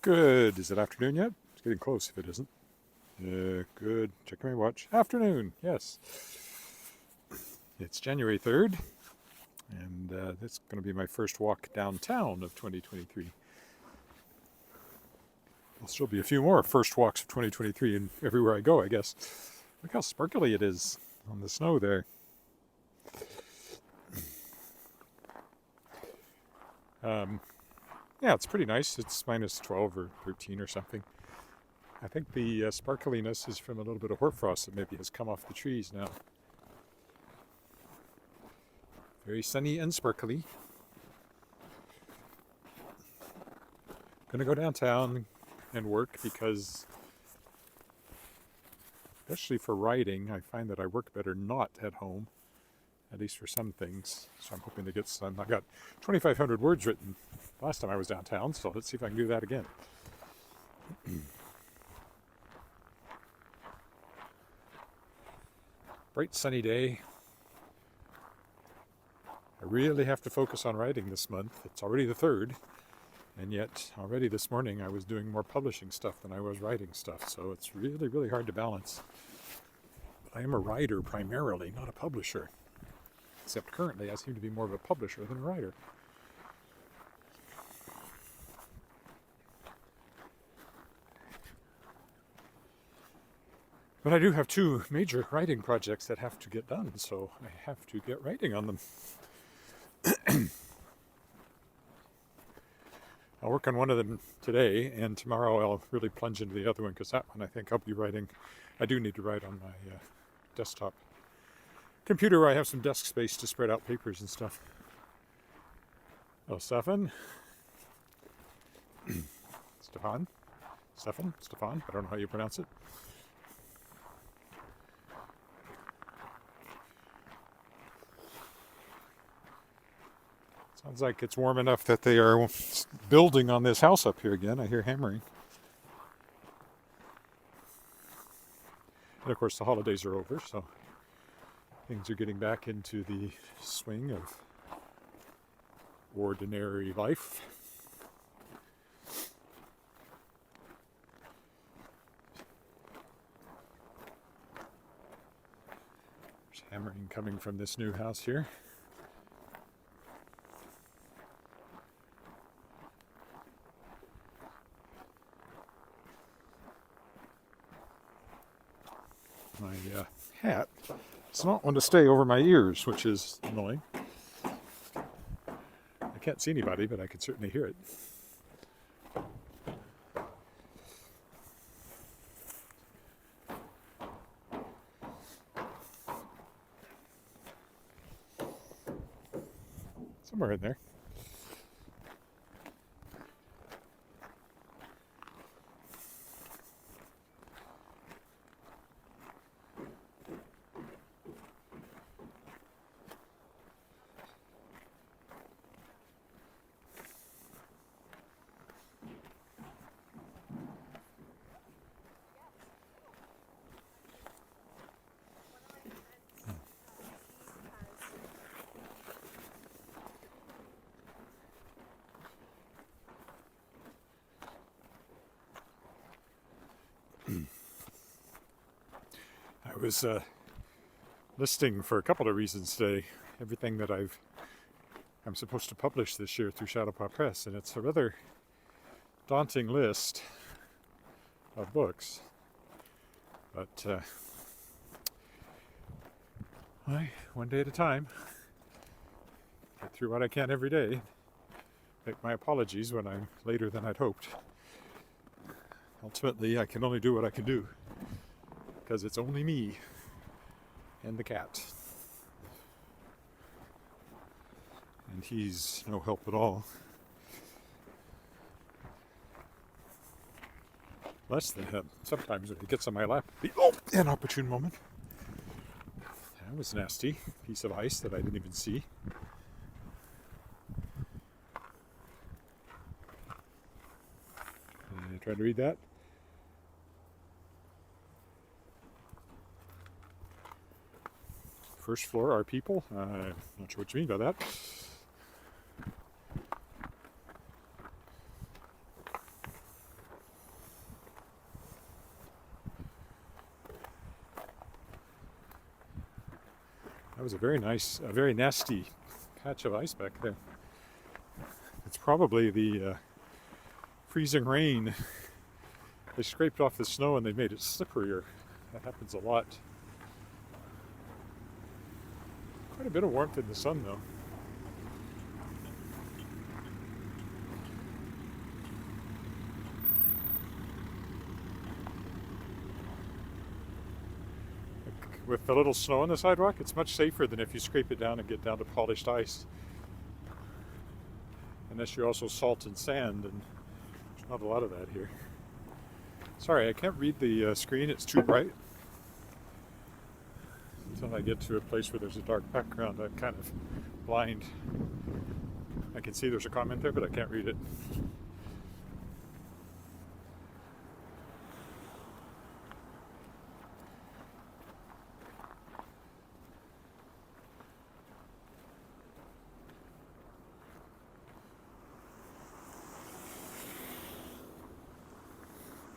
Good. Is it afternoon yet? It's getting close if it isn't. Good. Check my watch. Afternoon. Yes. It's January 3rd, and this is going to be my first walk downtown of 2023. There'll still be a few more first walks of 2023 and everywhere I go, I guess. Look how sparkly it is on the snow there. Yeah, it's pretty nice. It's minus 12 or 13 or something. I think the sparkliness is from a little bit of hoarfrost that maybe has come off the trees now. Very sunny and sparkly. Gonna go downtown and work because, especially for writing, I find that I work better not at home, at least for some things. So I'm hoping to get some. I got 2,500 words written last time I was downtown, so let's see if I can do that again. Bright sunny day. I really have to focus on writing this month. It's already the 3rd, and yet already this morning I was doing more publishing stuff than I was writing stuff, so it's really, really hard to balance. But I am a writer primarily, not a publisher. Except currently I seem to be more of a publisher than a writer. But I do have 2 major writing projects that have to get done, so I have to get writing on them. I'll work on one of them today, and tomorrow I'll really plunge into the other one, because that one I think I'll be writing. I do need to write on my desktop computer where I have some desk space to spread out papers and stuff. Oh, Stefan? Stefan? I don't know how you pronounce it. Sounds like it's warm enough that they are building on this house up here again. I hear hammering. And of course the holidays are over, so things are getting back into the swing of ordinary life. There's hammering coming from this new house here. My hat does not want to stay over my ears, which is annoying. I can't see anybody, but I can certainly hear it. Somewhere in there. I was listing for a couple of reasons today everything that I'm supposed to publish this year through Shadowpaw Press, and it's a rather daunting list of books. But one day at a time, get through what I can every day. Make my apologies when I'm later than I'd hoped. Ultimately, I can only do what I can do, because it's only me and the cat. And he's no help at all. Less than him. Sometimes when he gets on my lap, an opportune moment. That was nasty. Piece of ice that I didn't even see. Try to read that. First floor are people. I'm not sure what you mean by that. was a very nice, a very nasty patch of ice back there. It's probably the freezing rain. They scraped off the snow and they made it slipperier. That happens a lot. Quite a bit of warmth in the sun, though. With the little snow on the sidewalk, it's much safer than if you scrape it down and get down to polished ice. Unless you're also salt and sand, and there's not a lot of that here. Sorry, I can't read the screen, it's too bright. Until I get to a place where there's a dark background, I'm kind of blind. I can see there's a comment there, but I can't read it.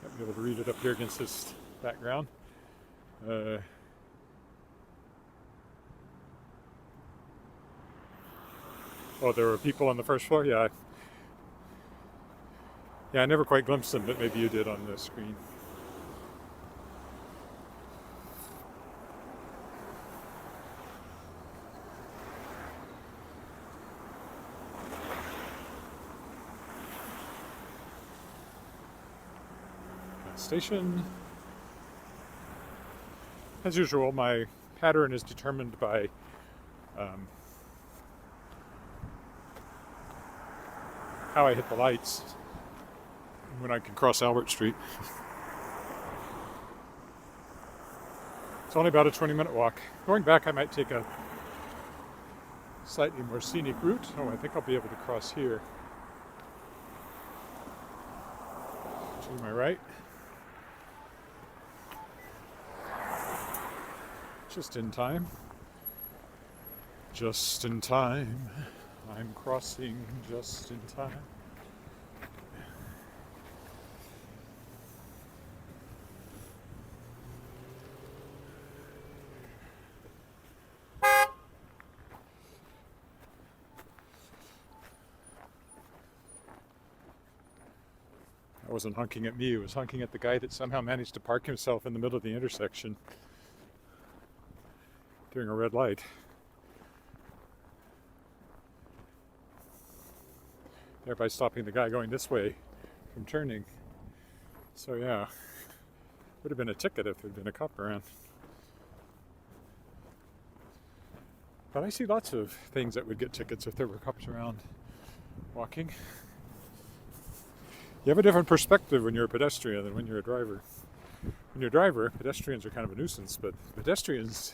Might be able to read it up here against this background. Oh, there were people on the first floor? Yeah. I never quite glimpsed them, but maybe you did on the screen. Gas station. As usual, my pattern is determined by how I hit the lights when I can cross Albert Street. It's only about a 20-minute walk. Going back, I might take a slightly more scenic route. Oh, I think I'll be able to cross here. To my right. Just in time. Just in time. I'm crossing just in time. I wasn't honking at me, it was honking at the guy that somehow managed to park himself in the middle of the intersection during a red light. Thereby stopping the guy going this way from turning. So yeah, would have been a ticket if there'd been a cop around. But I see lots of things that would get tickets if there were cops around walking. You have a different perspective when you're a pedestrian than when you're a driver. When you're a driver, pedestrians are kind of a nuisance, but pedestrians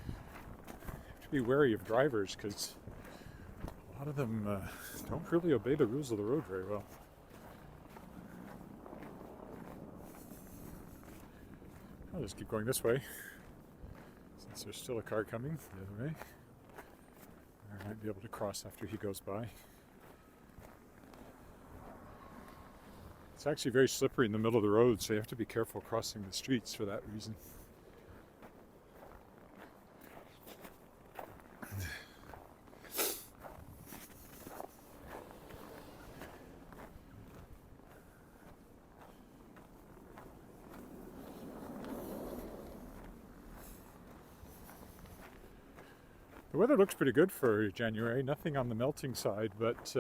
have to be wary of drivers because a lot of them don't really obey the rules of the road very well. I'll just keep going this way, since there's still a car coming the other way. I might be able to cross after he goes by. It's actually very slippery in the middle of the road, so you have to be careful crossing the streets for that reason. The weather looks pretty good for January. Nothing on the melting side, but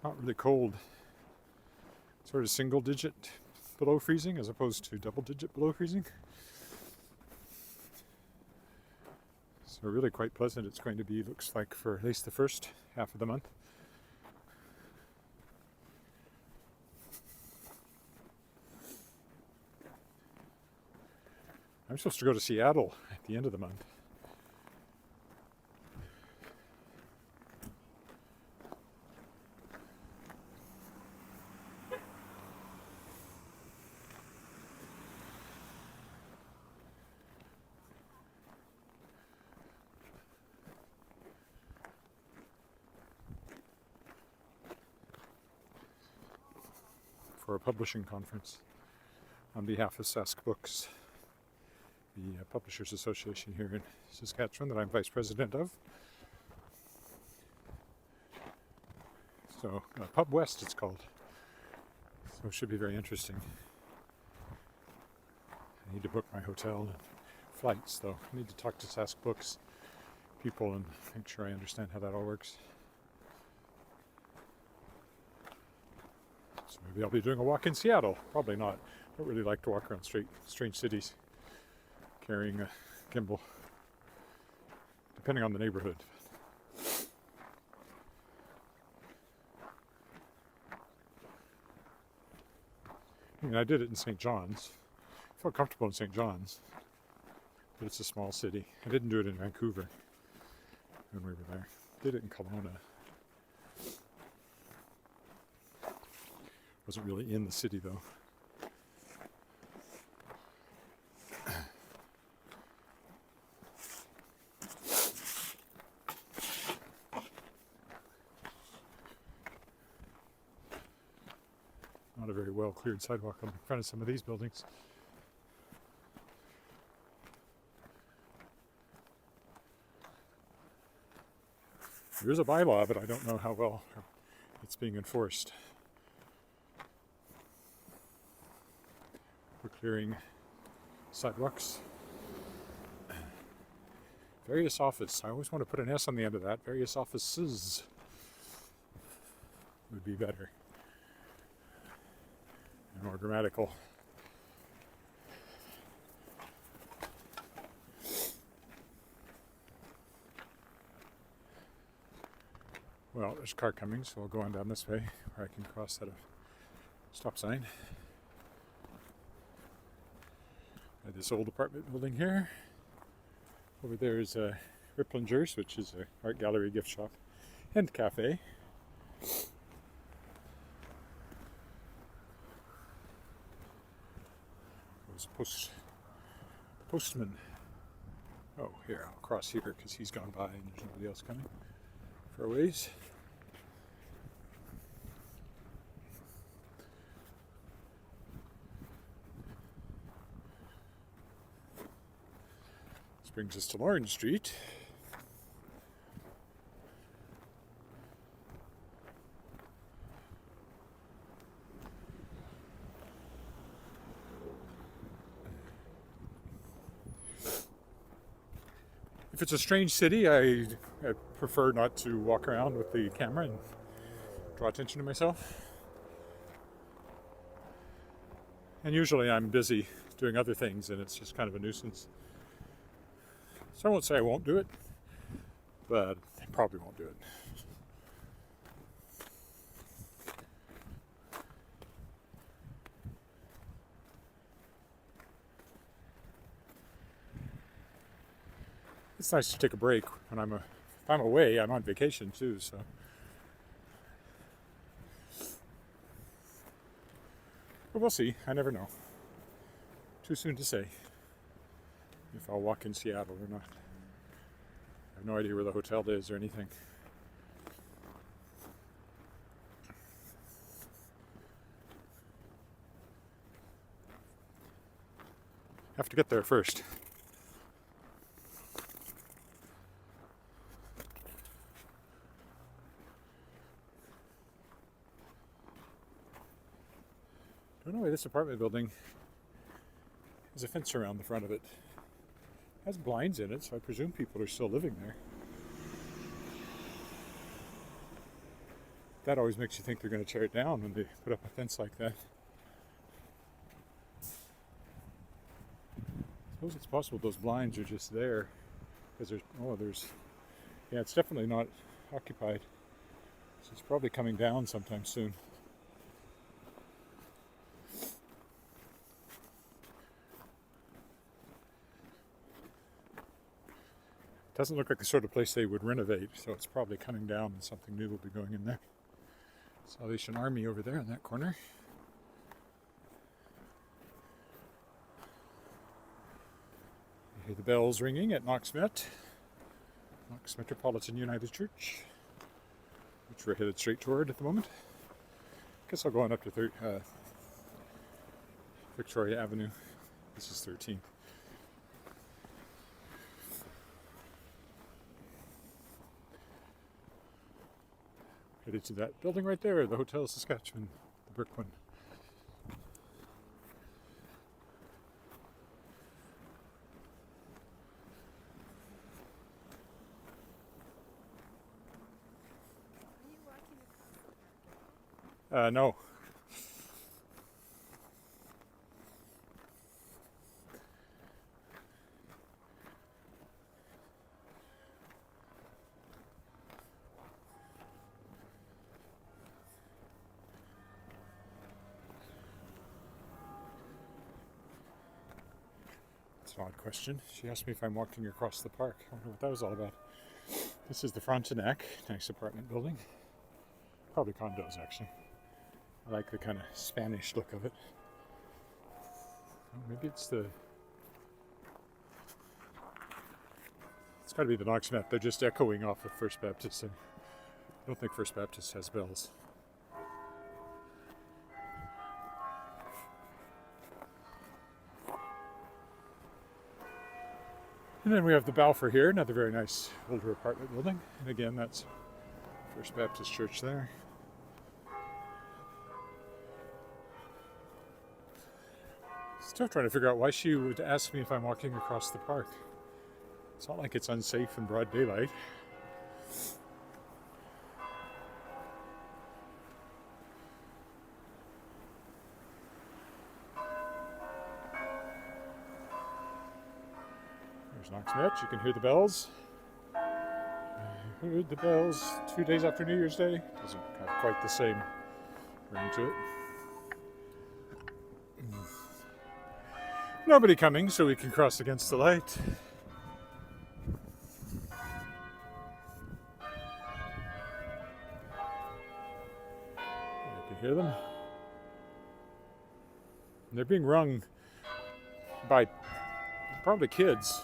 not really cold. Sort of single digit below freezing as opposed to double digit below freezing. So really quite pleasant it's going to be, looks like, for at least the first half of the month. I'm supposed to go to Seattle at the end of the month. For a publishing conference on behalf of Sask Books. the Publishers Association here in Saskatchewan that I'm vice president of. So, Pub West it's called. So it should be very interesting. I need to book my hotel and flights, though. I need to talk to Sask Books people and make sure I understand how that all works. So maybe I'll be doing a walk in Seattle. Probably not. I don't really like to walk around strange cities carrying a gimbal, depending on the neighborhood. I mean, I did it in St. John's. I felt comfortable in St. John's, but it's a small city. I didn't do it in Vancouver when we were there. Did it in Kelowna. Wasn't really in the city though. Not a very well cleared sidewalk in front of some of these buildings. There is a bylaw, but I don't know how well it's being enforced. We're clearing sidewalks. Various office. I always want to put an S on the end of that. Various offices would be better and more grammatical. Well, there's a car coming, so I'll go on down this way where I can cross that stop sign. At this old apartment building here. Over there is Ripplinger's, which is an art gallery, gift shop, and cafe. There's postman. Oh, here, I'll cross here because he's gone by and there's nobody else coming for a ways. This brings us to Lawrence Street. If it's a strange city, I prefer not to walk around with the camera and draw attention to myself. And usually I'm busy doing other things and it's just kind of a nuisance. So I won't say I won't do it, but I probably won't do it. It's nice to take a break when if I'm away. I'm on vacation too, so. But we'll see. I never know. Too soon to say if I'll walk in Seattle or not. I have no idea where the hotel is or anything. Have to get there first. Don't know why this apartment building has a fence around the front of it. It has blinds in it, so I presume people are still living there. That always makes you think they're going to tear it down when they put up a fence like that. I suppose it's possible those blinds are just there because yeah, it's definitely not occupied. So it's probably coming down sometime soon. Doesn't look like the sort of place they would renovate, so it's probably coming down and something new will be going in there. Salvation Army over there in that corner. You hear the bells ringing at Knox Metropolitan United Church, which we're headed straight toward at the moment. Guess I'll go on up to Victoria Avenue. This is 13th. Headed to that building right there, the Hotel Saskatchewan, the brick one. Are you walking across the park? No. It's an odd question. She asked me if I'm walking across the park. I wonder what that was all about. This is the Frontenac, nice apartment building. Probably condos, actually. I like the kind of Spanish look of it. Oh, maybe it's the... It's got to be the Knox map. They're just echoing off of First Baptist. I don't think First Baptist has bells. And then we have the Balfour here, another very nice older apartment building. And again, that's First Baptist Church there. Still trying to figure out why she would ask me if I'm walking across the park. It's not like it's unsafe in broad daylight. There's Knox Met. You can hear the bells. I heard the bells 2 days after New Year's Day. Doesn't have quite the same ring to it. Nobody coming, so we can cross against the light. You can hear them. And they're being rung by probably kids.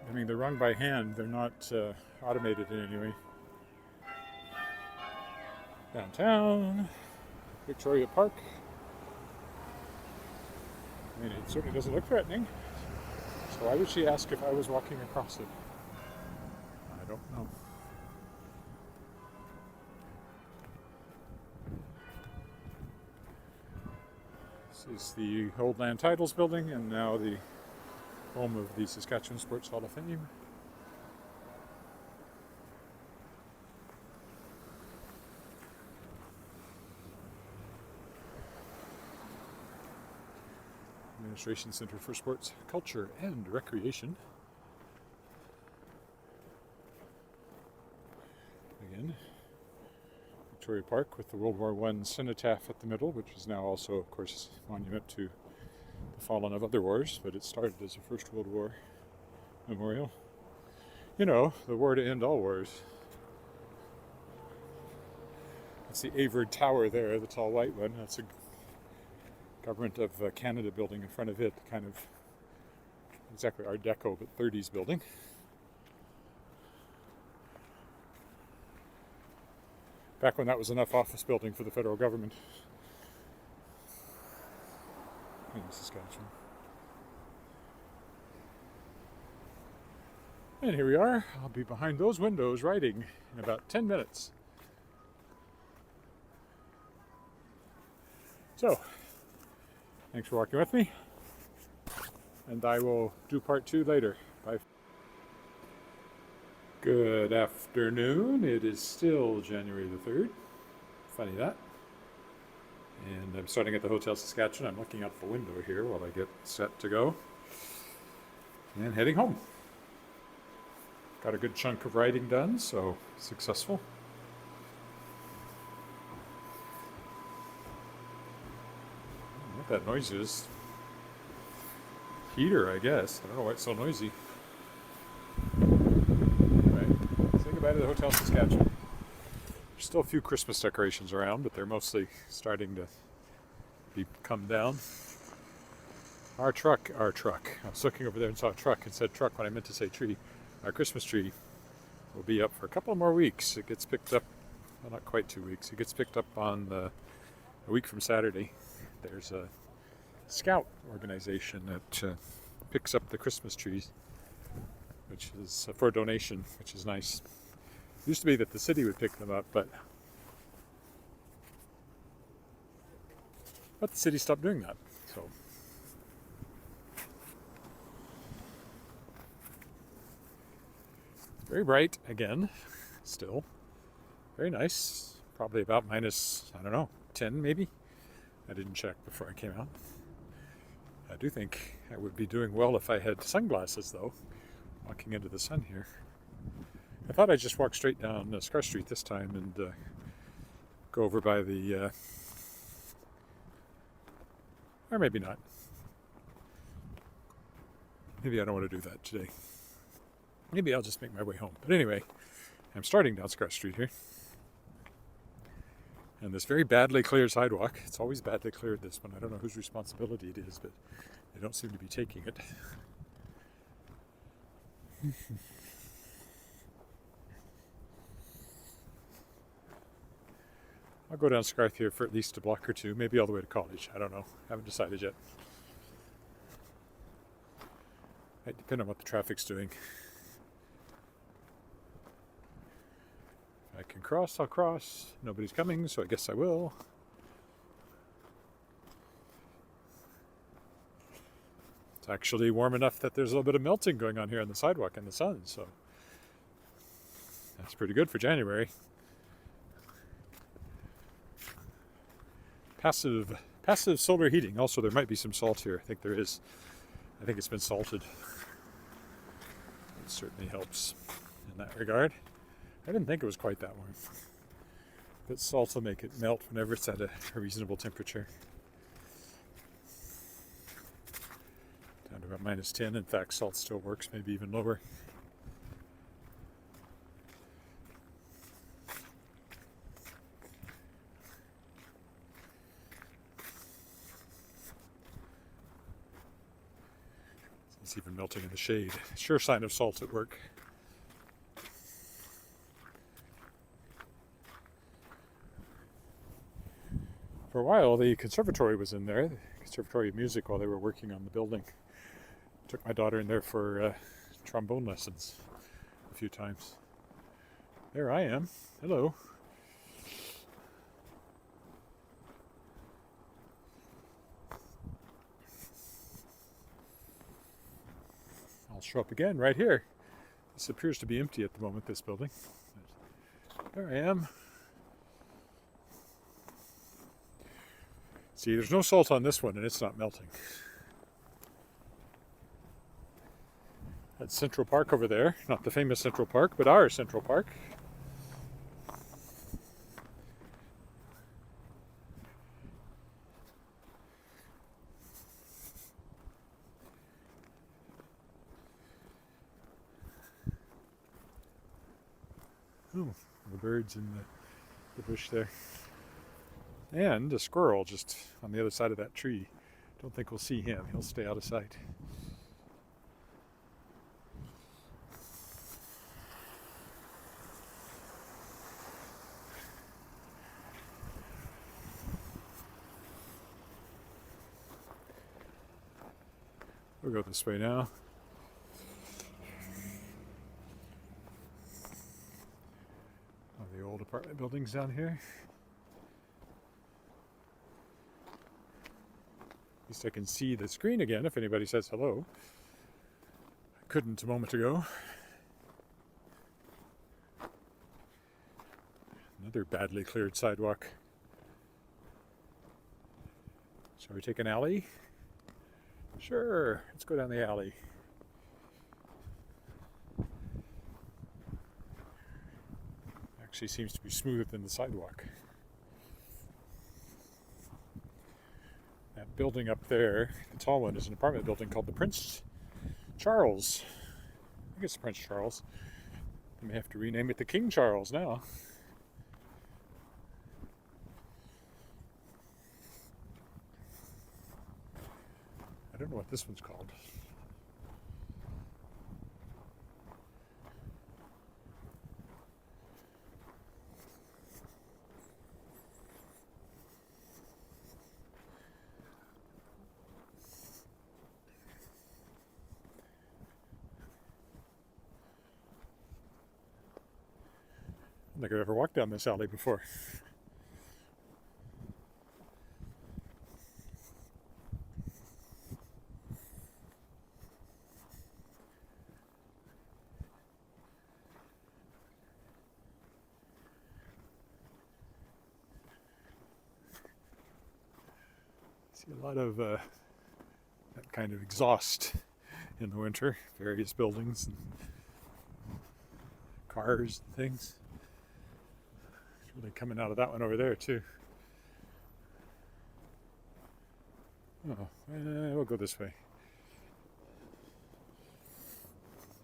I mean, they're rung by hand. They're not automated in any way. Downtown, Victoria Park. I mean, it certainly doesn't look threatening. So why would she ask if I was walking across it? I don't know. This is the old land titles building and now the home of the Saskatchewan Sports Hall of Fame. Administration Center for Sports, Culture and Recreation. Again, Victoria Park with the World War I cenotaph at the middle, which is now also, of course, a monument to the fallen of other wars, but it started as a First World War memorial. You know, the war to end all wars. That's the Avard Tower there, the tall white one. That's a Government of Canada building in front of it, kind of exactly Art Deco, but 30s building. Back when that was enough office building for the federal government in Saskatchewan. And here we are. I'll be behind those windows writing in about 10 minutes. So, thanks for walking with me, and I will do part 2 later. Bye. Good afternoon. It is still January the 3rd. Funny that. And I'm starting at the Hotel Saskatchewan. I'm looking out the window here while I get set to go. And heading home. Got a good chunk of writing done, so successful. What that noise is? Heater, I guess. I don't know why it's so noisy. Anyway, say goodbye to the Hotel Saskatchewan. There's still a few Christmas decorations around, but they're mostly starting to come down. Our truck. I was looking over there and saw a truck and said truck when I meant to say tree. Our Christmas tree will be up for a couple more weeks. It gets picked up, well, not quite 2 weeks. It gets picked up on a week from Saturday. There's a Scout organization that picks up the Christmas trees, which is for donation, which is nice. Used to be that the city would pick them up, but the city stopped doing that. So very bright again, still very nice. Probably about minus, I don't know, 10 maybe. I didn't check before I came out. I do think I would be doing well if I had sunglasses, though, walking into the sun here. I thought I'd just walk straight down Scar Street this time and go over by the, or maybe not. Maybe I don't want to do that today. Maybe I'll just make my way home. But anyway, I'm starting down Scar Street here. And this very badly cleared sidewalk, it's always badly cleared, this one. I don't know whose responsibility it is, but they don't seem to be taking it. I'll go down Scarth here for at least a block or two, maybe all the way to college. I don't know. Haven't decided yet. Might depend on what the traffic's doing. If I can cross, I'll cross. Nobody's coming, so I guess I will. It's actually warm enough that there's a little bit of melting going on here on the sidewalk in the sun, so that's pretty good for January. Passive solar heating. Also, there might be some salt here. I think there is. I think it's been salted. It certainly helps in that regard. I didn't think it was quite that warm. But salt will make it melt whenever it's at a reasonable temperature. Down to about minus 10. In fact, salt still works, maybe even lower. It's even melting in the shade. Sure sign of salt at work. For a while, the conservatory was in there, the Conservatory of Music, while they were working on the building. Took my daughter in there for trombone lessons a few times. There I am. Hello. I'll show up again right here. This appears to be empty at the moment, this building. There I am. See, there's no salt on this one and it's not melting. That's Central Park over there. Not the famous Central Park, but our Central Park. Oh, the birds in the bush there. And a squirrel just on the other side of that tree. Don't think we'll see him. He'll stay out of sight. We'll go this way now. All the old apartment buildings down here. At least I can see the screen again if anybody says hello. I couldn't a moment ago. Another badly cleared sidewalk. Shall we take an alley? Sure, let's go down the alley. Actually seems to be smoother than the sidewalk. That building up there, the tall one, is an apartment building called the Prince Charles. I think it's Prince Charles. I may have to rename it the King Charles now. I don't know what this one's called. don't think I've ever walked down this alley before. See a lot of that kind of exhaust in the winter, various buildings and cars and things. It's really coming out of that one over there too. Oh, we'll go this way.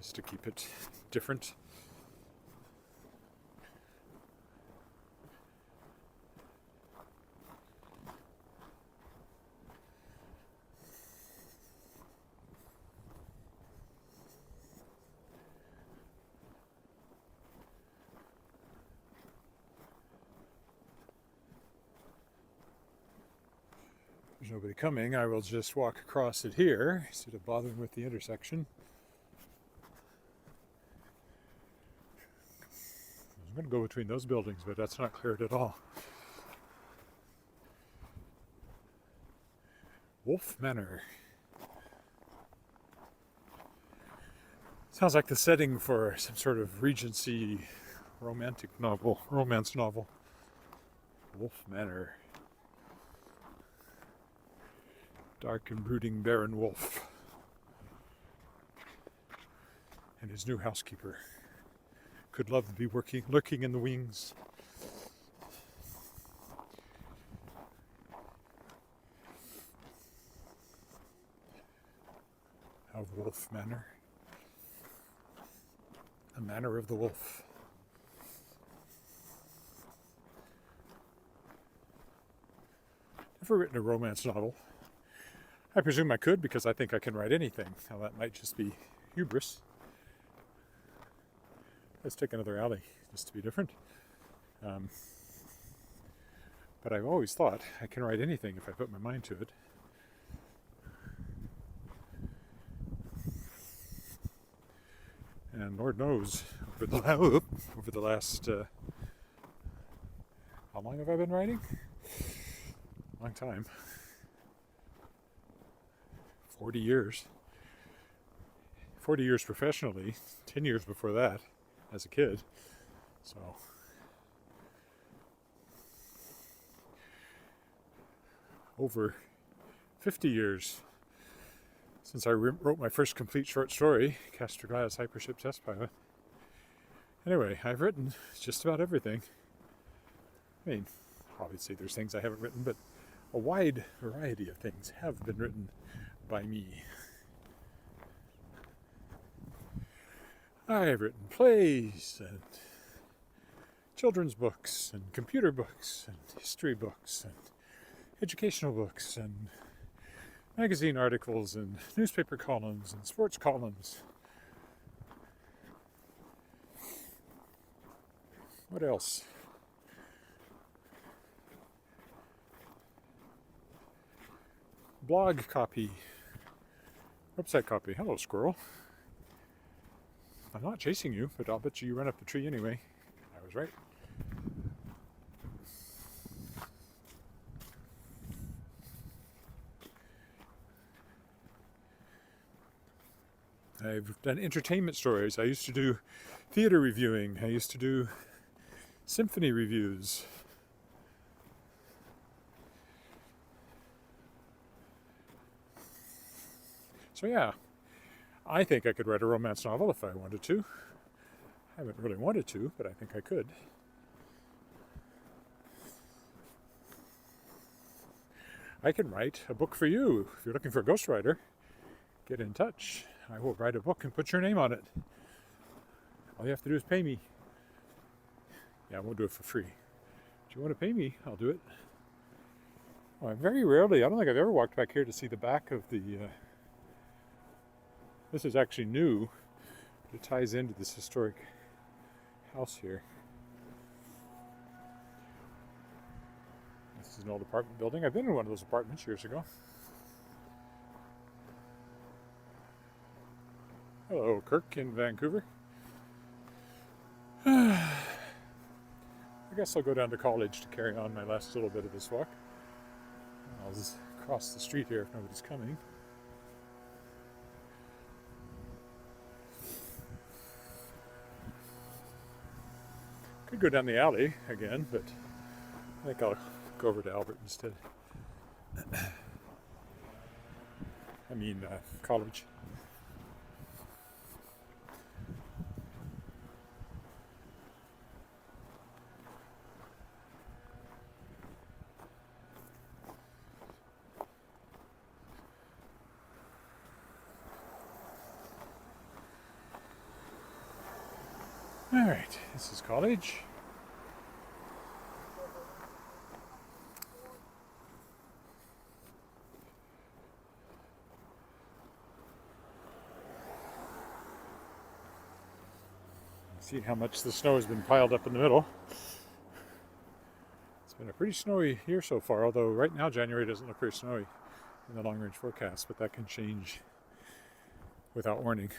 Just to keep it different. There's nobody coming. I will just walk across it here instead of bothering with the intersection. I'm going to go between those buildings, but that's not cleared at all. Wolf Manor. Sounds like the setting for some sort of Regency romance novel. Wolf Manor. Dark and brooding Baron Wolf and his new housekeeper could love to be lurking in the wings. Of Wolf Manor. A Manor of the Wolf. Never written a romance novel. I presume I could because I think I can write anything. Now that might just be hubris. Let's take another alley just to be different. But I've always thought I can write anything if I put my mind to it. And Lord knows, over the last, how long have I been writing? Long time. 40 years. 40 years professionally, 10 years before that as a kid. So, over 50 years since I wrote my first complete short story, Castor Glass Hypership Test Pilot. Anyway, I've written just about everything. I mean, obviously there's things I haven't written, but a wide variety of things have been written by me. I have written plays and children's books and computer books and history books and educational books and magazine articles and newspaper columns and sports columns. What else? Blog copy. Website copy. Hello, squirrel. I'm not chasing you, but I'll bet you run up the tree anyway. I was right. I've done entertainment stories. I used to do theater reviewing. I used to do symphony reviews. So yeah, I think I could write a romance novel if I wanted to. I haven't really wanted to, but I think I could. I can write a book for you. If you're looking for a ghostwriter, get in touch. I will write a book and put your name on it. All you have to do is pay me. Yeah, I won't do it for free. If you want to pay me, I'll do it. Well, very rarely, I don't think I've ever walked back here to see the back of the... This is actually new. It ties into this historic house here. This is an old apartment building. I've been in one of those apartments years ago. Hello, Kirk in Vancouver. guess I'll go down to college to carry on my last little bit of this walk. I'll just cross the street here if nobody's coming. Could go down the alley again, but I think I'll go over to Albert instead. I mean, college. All right, this is college. See how much the snow has been piled up in the middle. It's been a pretty snowy year so far, although right now January doesn't look very snowy in the long-range forecast, but that can change without warning.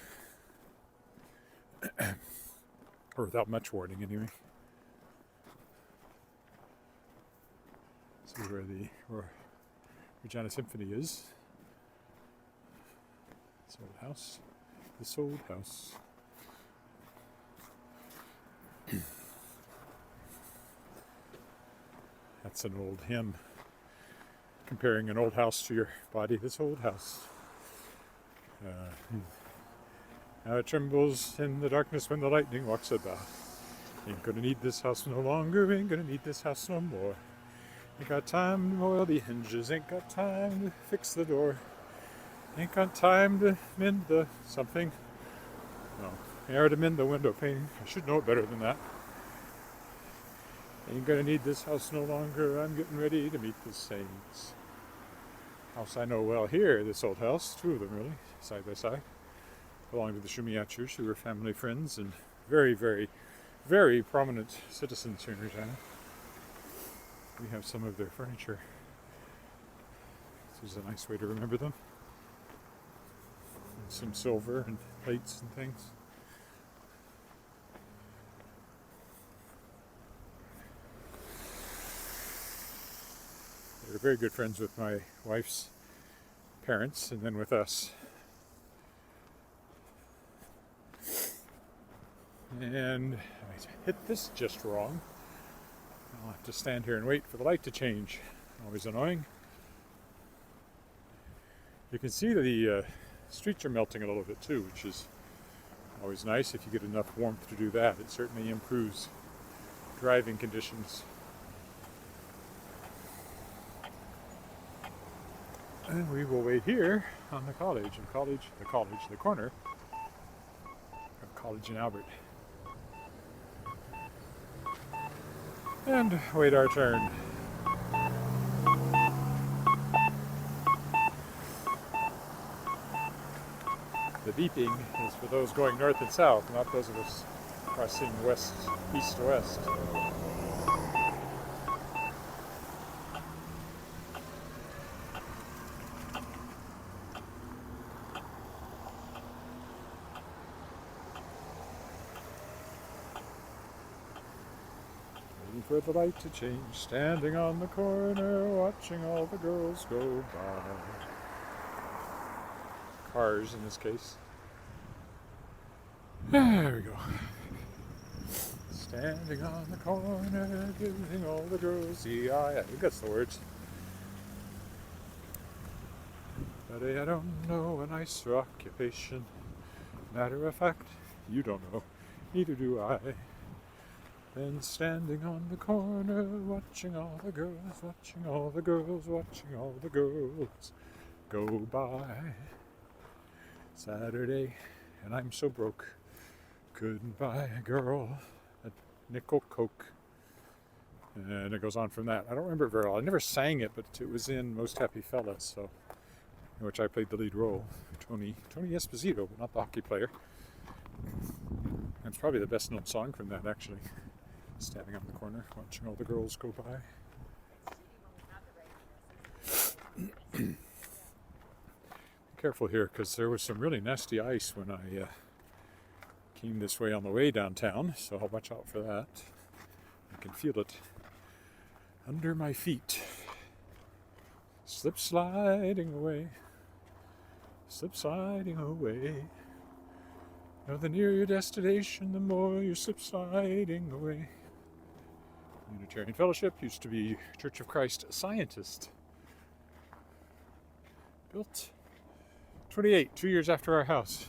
Or without much warning, anyway. See where the Regina Symphony is. This old house. This old house. That's an old hymn comparing an old house to your body. This old house. How it trembles in the darkness when the lightning walks about. Ain't gonna need this house no longer, ain't gonna need this house no more. Ain't got time to oil the hinges, ain't got time to fix the door. Ain't got time to mend the something. No, or to mend the window pane. I should know it better than that. Ain't gonna need this house no longer, I'm getting ready to meet the saints. House I know well here, this old house, two of them really, side by side. Belonged to the Shumiachers, who were family friends and very, very, very prominent citizens here in Regina. We have some of their furniture. This is a nice way to remember them. And some silver and plates and things. They were very good friends with my wife's parents and then with us. And I hit this just wrong. I'll have to stand here and wait for the light to change. Always annoying. You can see the streets are melting a little bit too, which is always nice if you get enough warmth to do that. It certainly improves driving conditions. And we will wait here on the corner of College and Albert. And wait our turn. The beeping is for those going north and south, not those of us crossing east to west. For the light to change, standing on the corner, watching all the girls go by. Cars in this case. There we go. Standing on the corner, giving all the girls the eye. I think that's the words. But I don't know a nicer occupation. Matter of fact, you don't know, neither do I. Then standing on the corner, watching all the girls, watching all the girls, watching all the girls go by. Saturday, and I'm so broke, couldn't buy a girl a nickel Coke. And it goes on from that. I don't remember it very well. I never sang it, but it was in Most Happy Fellas, so in which I played the lead role. Tony Esposito, but not the hockey player. It's probably the best known song from that, actually. Standing on the corner, watching all the girls go by. Be careful here, because there was some really nasty ice when I came this way on the way downtown, so I'll watch out for that. can feel it under my feet. Slip sliding away. Slip sliding away. Now the nearer your destination, the more you slip sliding away. Unitarian Fellowship used to be Church of Christ Scientist. Built 28, 2 years after our house.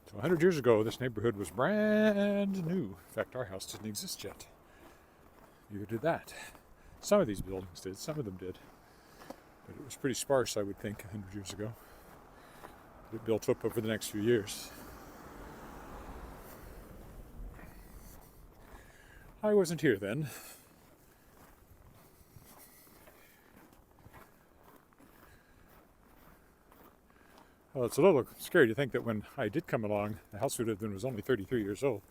So 100 years ago, this neighborhood was brand new. In fact, our house didn't exist yet. Neither did that. Some of these buildings did, some of them did. But it was pretty sparse, I would think, 100 years ago. But it built up over the next few years. I wasn't here then. Well, it's a little scary to think that when I did come along, the house we lived in was only 33 years old.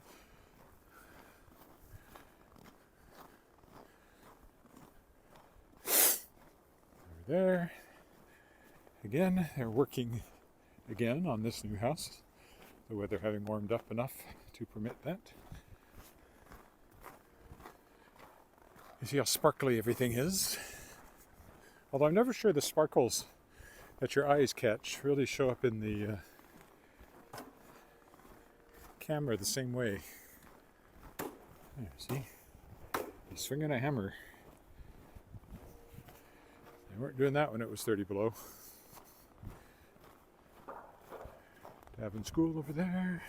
Over there. Again, they're working again on this new house. The weather having warmed up enough to permit that. You see how sparkly everything is. Although I'm never sure the sparkles that your eyes catch really show up in the camera the same way. There, see? He's swinging a hammer. They weren't doing that when it was 30 below. Having school over there.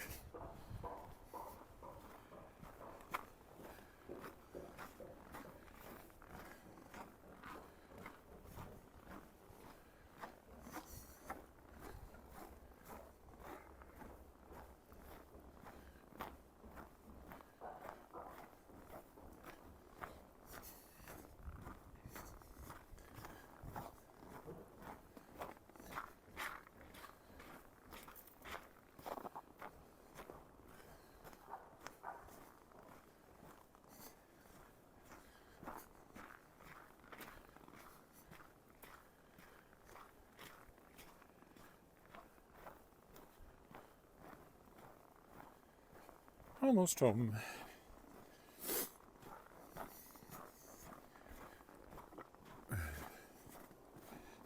Almost home.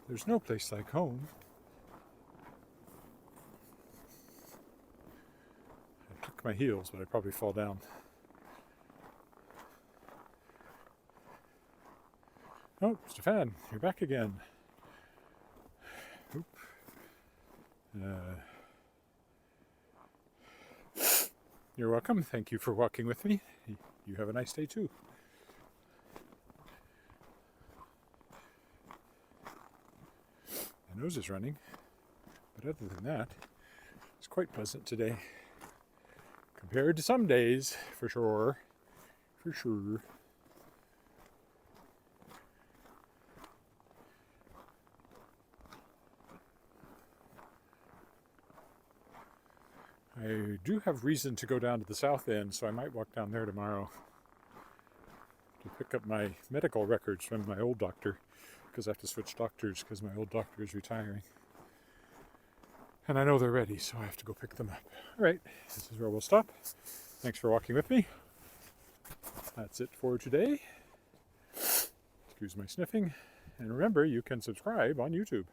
There's no place like home. I click my heels, but I'd probably fall down. Oh, Stefan, you're back again. Oop. You're welcome. Thank you for walking with me. You have a nice day too. My nose is running, but other than that, it's quite pleasant today. Compared to some days, for sure. For sure. I do have reason to go down to the south end, so I might walk down there tomorrow to pick up my medical records from my old doctor, because I have to switch doctors because my old doctor is retiring. And I know they're ready, so I have to go pick them up. All right, this is where we'll stop. Thanks for walking with me. That's it for today. Excuse my sniffing. And remember, you can subscribe on YouTube.